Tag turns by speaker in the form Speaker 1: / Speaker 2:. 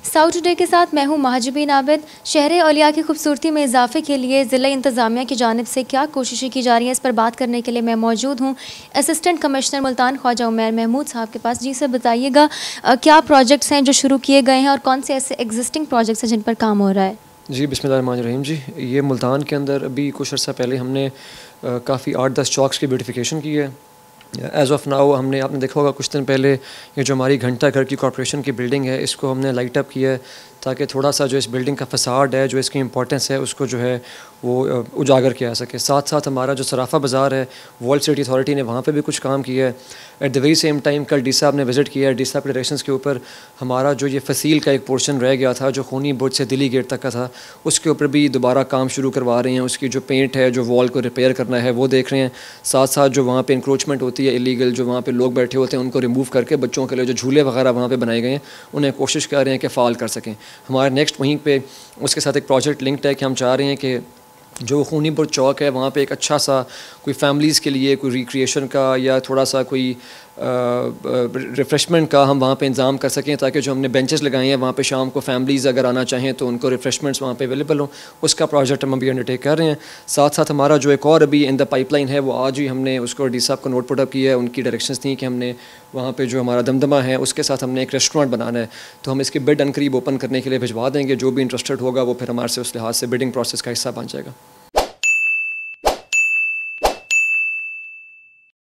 Speaker 1: South today के साथ मैं हूं महाजबीन आबिद। शहर औलिया की खूबसूरती में इजाफे के लिए ज़िला इंतज़ामिया की जानिब से क्या कोशिशें की जा रही हैं, इस पर बात करने के लिए मैं मौजूद हूं असिस्टेंट कमिश्नर मुल्तान ख्वाजा उमैर महमूद साहब के पास। जी सर, बताइएगा क्या प्रोजेक्ट्स हैं जो शुरू किए गए हैं और कौन से ऐसे एग्जिस्टिंग प्रोजेक्ट्स हैं जिन पर काम हो रहा है?
Speaker 2: जी बिस्मिल्लाहिर्रहमानिर्रहीम। जी ये मुल्तान के अंदर अभी कुछ अर्सा पहले हमने काफ़ी 8-10 चौक्स की ब्यूटिफिकेशन की है। एज़ ऑफ़ नाउ आपने देखा होगा कुछ दिन पहले ये जो हमारी घंटा घर की कॉर्पोरेशन की बिल्डिंग है, इसको हमने लाइट अप किया है ताकि थोड़ा सा जो इस बिल्डिंग का फ़साड है, जो इसकी इंपॉर्टेंस है, उसको जो है वो उजागर किया जा सके। साथ साथ हमारा जो सराफा बाज़ार है, वर्ल्ड सिटी अथॉरिटी ने वहाँ पे भी कुछ काम किया है। At the very same time कल डी साहब ने विज़िट किया है। डी साहब के डायरेक्शंस के ऊपर हमारा जो ये फसील का एक पोर्शन रह गया था, जो खूनी बुर्ज से दिल्ली गेट तक का था, उसके ऊपर भी दोबारा काम शुरू करवा रहे हैं। उसकी जो पेंट है, जो वॉल को रिपेयर करना है, वो देख रहे हैं। साथ साथ जो वहाँ पे इंक्रोचमेंट होती है इलीगल, जो वहाँ पे लोग बैठे होते हैं, उनको रिमूव करके बच्चों के लिए जो झूले वगैरह वहाँ पे बनाए गए हैं, उन्हें कोशिश कर रहे हैं कि फ़ाल कर सकें। हमारे नेक्स्ट वहीं पे उसके साथ एक प्रोजेक्ट लिंक्ड है कि हम चाह रहे हैं कि जो खूनीपुर चौक है, वहाँ पे एक अच्छा सा कोई फैमिलीज़ के लिए कोई रिक्रिएशन का या थोड़ा सा कोई रिफ़्रेशमेंट का हम वहाँ पे इंतज़ाम कर सकें, ताकि जो हमने बेंचेस लगाए हैं वहाँ पे शाम को फैमिलीज़ अगर आना चाहें तो उनको रिफ़्रेशमेंट्स वहाँ पे अवेलेबल हों। उसका प्रोजेक्ट हम अभी अंडरटेक कर रहे हैं। साथ साथ हमारा जो एक और अभी इन द पाइपलाइन है, वो आज ही हमने उसको डी साहब को नोट पुट अप किया है। उनकी डायरेक्शंस थी कि हमने वहाँ पे जो हमारा दमदमा है उसके साथ हमने एक रेस्टोरेंट बनाना है, तो हम इसकी बिड अनकरीब ओपन करने के लिए भिजवा देंगे। जो भी इंटरेस्टेड होगा वो फिर हमारे से उस लिहाज से बिडिंग प्रोसेस का हिस्सा बन जाएगा।